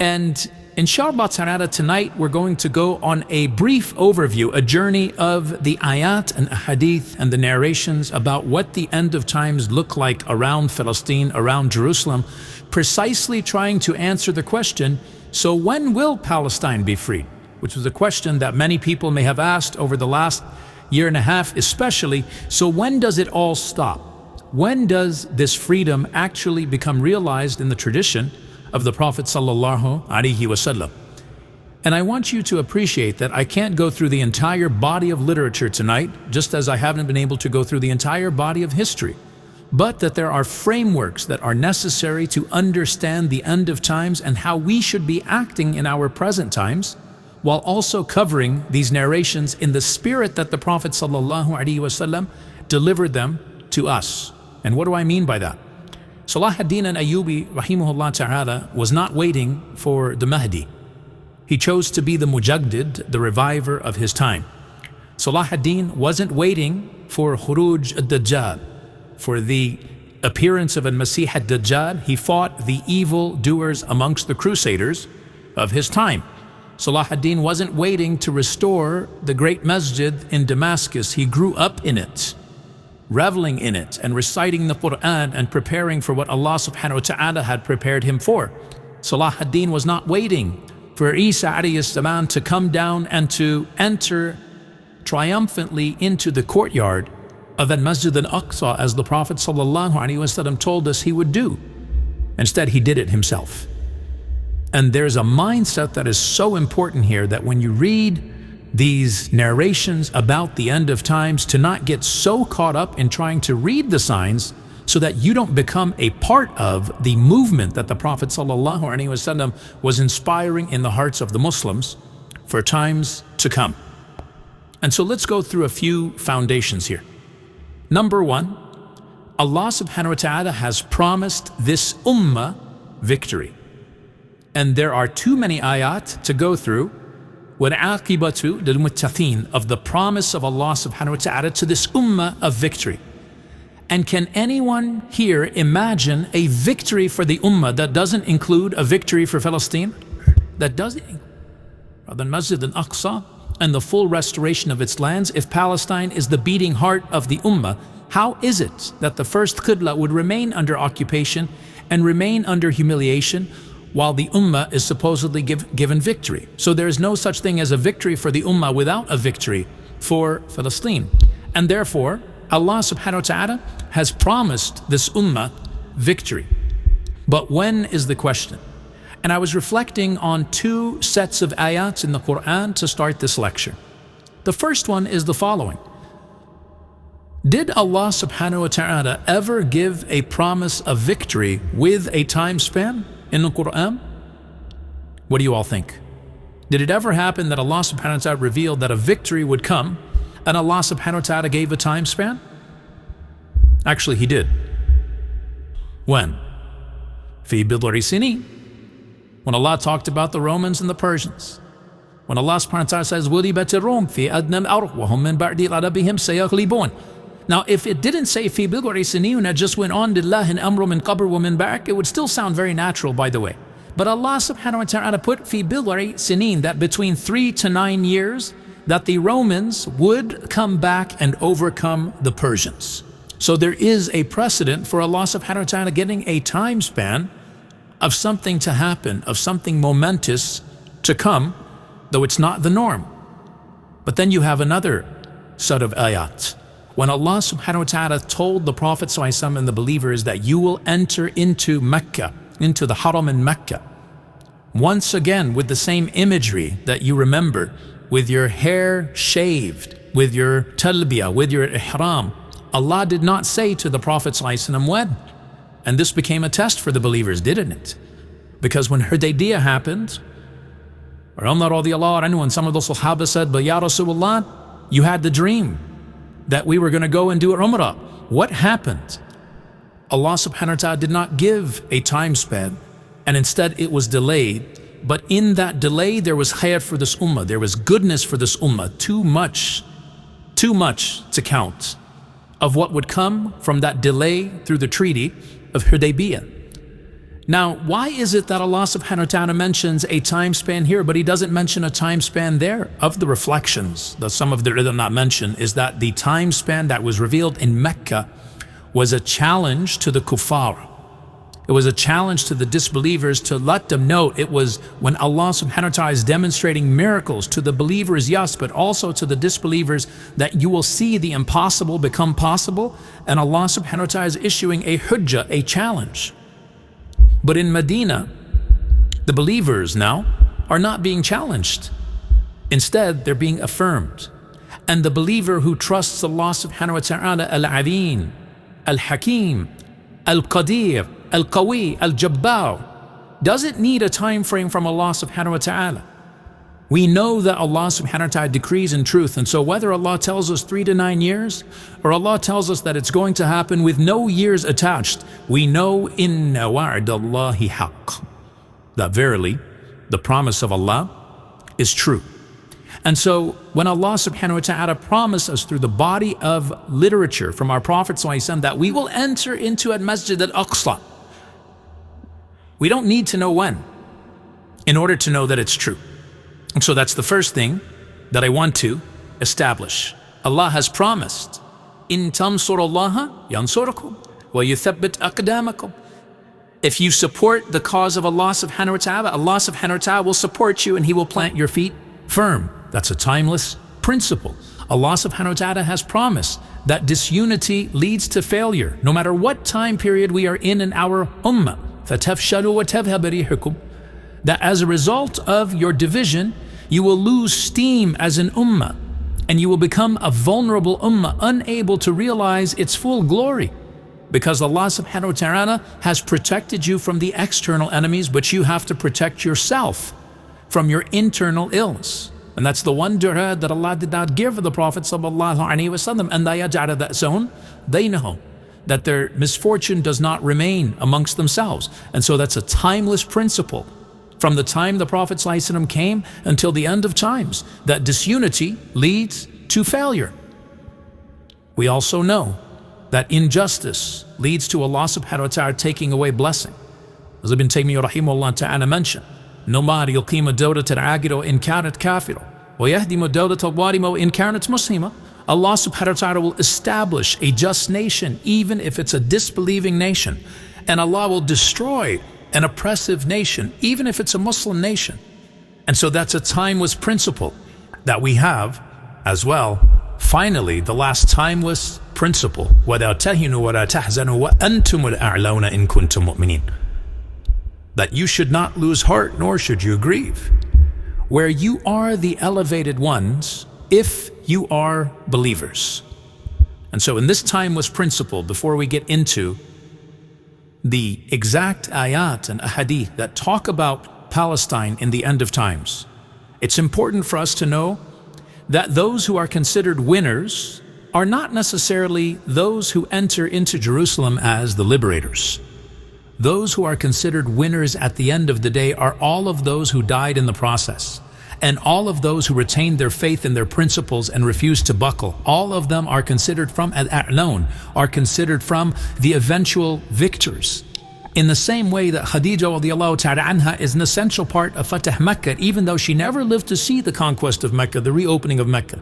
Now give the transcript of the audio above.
And Inshaa Allahu T'ala, tonight we're going to go on a brief overview, a journey of the ayat and hadith and the narrations about what the end of times look like around Palestine, around Jerusalem, precisely trying to answer the question, so when will Palestine be freed? Which was a question that many people may have asked over the last year and a half especially. So when does it all stop? When does this freedom actually become realized in the tradition of the Prophet sallallahu alaihi wasallam? And I want you to appreciate that I can't go through the entire body of literature tonight, just as I haven't been able to go through the entire body of history, but that there are frameworks that are necessary to understand the end of times and how we should be acting in our present times, while also covering these narrations in the spirit that the Prophet sallallahu alaihi wasallam delivered them to us. And what do I mean by that? Salah ad-Din al-Ayyubi rahimahullah ta'ala was not waiting for the Mahdi. He chose to be the Mujaddid, the reviver of his time. Salah ad-Din wasn't waiting for Khuruj ad-Dajjal, for the appearance of al-Masih ad-Dajjal. He fought the evil doers amongst the crusaders of his time. Salah ad-Din wasn't waiting to restore the great masjid in Damascus. He grew up in it, reveling in it and reciting the Quran and preparing for what Allah subhanahu wa ta'ala had prepared him for. Salah ad-Din was not waiting for Isa alayhi salam to come down and to enter triumphantly into the courtyard of al-Masjid al-Aqsa as the Prophet sallallahu alaihi wasallam told us he would do. Instead, he did it himself. And there's a mindset that is so important here, that when you read these narrations about the end of times, to not get so caught up in trying to read the signs so that you don't become a part of the movement that the Prophet ﷺ was inspiring in the hearts of the Muslims for times to come. And so let's go through a few foundations here. Number one, Allah subhanahu wa ta'ala has promised this ummah victory. And there are too many ayat to go through. وَالْعَاقِبَةُ لِلْمُتَّقِينَ, of the promise of Allah subhanahu wa ta'ala to this ummah of victory. And can anyone here imagine a victory for the ummah that doesn't include a victory for Palestine? That doesn't include the Masjid al-Aqsa and the full restoration of its lands. If Palestine is the beating heart of the ummah, how is it that the first Qibla would remain under occupation and remain under humiliation, while the ummah is supposedly given victory? So there is no such thing as a victory for the ummah without a victory for Palestine. And therefore, Allah subhanahu wa ta'ala has promised this ummah victory. But when is the question? And I was reflecting on two sets of ayats in the Quran to start this lecture. The first one is the following. Did Allah subhanahu wa ta'ala ever give a promise of victory with a time span in the Quran? What do you all think? Did it ever happen that Allah subhanahu wa ta'ala revealed that a victory would come and Allah subhanahu wa ta'ala gave a time span? Actually, he did. When? Fi bid'i sinin. When Allah talked about the Romans and the Persians. When Allah subhanahu wa ta'ala says, وَلِبَتِ الرُّومِ فِي أَدْنَى الْأَرْضِ وَهُمْ مِنْ بَعْدِ غَلَبِهِمْ سَيَغْلِبُونَ. Now, if it didn't say fi bid'i sinin and it just went on lillahi amru min qabl wa min ba'd, it would still sound very natural, by the way. But Allah subhanahu wa ta'ala put fi bid'i sinin, that between 3 to 9 years, that the Romans would come back and overcome the Persians. So there is a precedent for Allah subhanahu wa ta'ala getting a time span of something to happen, of something momentous to come, though it's not the norm. But then you have another set of ayat. When Allah subhanahu wa ta'ala told the Prophet ﷺ and the believers that you will enter into Mecca, into the Haram in Mecca, once again with the same imagery that you remember, with your hair shaved, with your talbiyah, with your ihram, Allah did not say to the Prophet ﷺ when. And this became a test for the believers, didn't it? Because when Hudaybiyah happened, Umar radiallahu anhu and some of the Sahaba said, but Ya Rasulullah, you had the dream that we were going to go and do Umrah. What happened? Allah subhanahu wa ta'ala did not give a time span, and instead it was delayed. But in that delay there was khair for this ummah, there was goodness for this ummah, too much to count of what would come from that delay through the treaty of Hudaybiyah. Now, why is it that Allah subhanahu wa ta'ala mentions a time span here, but He doesn't mention a time span there? Of the reflections that some of the ulama not mention is that the time span that was revealed in Mecca was a challenge to the kuffar. It was a challenge to the disbelievers to let them know it was when Allah subhanahu wa ta'ala is demonstrating miracles to the believers, yes, but also to the disbelievers, that you will see the impossible become possible, and Allah subhanahu wa ta'ala is issuing a hujjah, a challenge. But in Medina, the believers now are not being challenged. Instead, they're being affirmed. And the believer who trusts Allah subhanahu wa ta'ala, Al-Alim, Al-Hakim, Al-Qadir, Al-Qawi, Al-Jabbar, doesn't need a time frame from Allah subhanahu wa ta'ala. We know that Allah subhanahu wa ta'ala decrees in truth, and so whether Allah tells us 3 to 9 years, or Allah tells us that it's going to happen with no years attached, we know inna wa'dallahi haqq, that verily the promise of Allah is true. And so when Allah subhanahu wa ta'ala promised us through the body of literature from our Prophet ﷺ that we will enter into al-Masjid al-Aqsa, we don't need to know when in order to know that it's true. And so that's the first thing that I want to establish. Allah has promised, in tansurullaha yansurukum wa yuthabbit aqdamakum. If you support the cause of Allah subhanahu wa ta'ala, Allah subhanahu wa ta'ala will support you and He will plant your feet firm. That's a timeless principle. Allah subhanahu wa ta'ala has promised that disunity leads to failure, no matter what time period we are in our ummah. فَتَفْشَلُوا وَتَذْهَبَ رِيحُكُمْ. That as a result of your division, you will lose steam as an ummah, and you will become a vulnerable ummah, unable to realize its full glory. Because Allah subhanahu wa ta'ala has protected you from the external enemies, but you have to protect yourself from your internal illness. And that's the one dua that Allah did not give the Prophet sallallahu alaihi wasallam, and la yaj'ala ba'sahum bainahum, that their misfortune does not remain amongst themselves. And so that's a timeless principle from the time the Prophet ﷺ came until the end of times, that disunity leads to failure. We also know that injustice leads to Allah subhanahu wa ta'ala taking away blessing. As Ibn Taymiyyah rahimahullah ta'ala mentioned, نَمَارِ يُقِيمُ الدَّوْلَةَ الْعَاقِلَ إِنْ كَانَتْ كَافِرًا وَيَهْدِمُ الدَّوْلَةَ الظَّالِمَ إِنْ كَانَتْ مُسْلِمًا. Allah subhanahu wa ta'ala will establish a just nation even if it's a disbelieving nation, and Allah will destroy an oppressive nation even if it's a Muslim nation. And so that's a timeless principle that we have as well. Finally, the last timeless principle, وَلَا تَهِنُوا وَلَا تَحْزَنُوا وَأَنْتُمُ الْأَعْلَوْنَ إِن كُنتُم مُؤْمِنِينَ. That you should not lose heart, nor should you grieve, where you are the elevated ones if you are believers. And so in this timeless principle, before we get into the exact ayat and ahadith that talk about Palestine in the end of times, it's important for us to know that those who are considered winners are not necessarily those who enter into Jerusalem as the liberators. Those who are considered winners at the end of the day are all of those who died in the process, and all of those who retained their faith in their principles and refused to buckle. All of them are considered from al-a'laun, are considered from the eventual victors. In the same way that Khadija radiallahu ta'ala anha is an essential part of Fatah Mecca, even though she never lived to see the conquest of Mecca, the reopening of Mecca.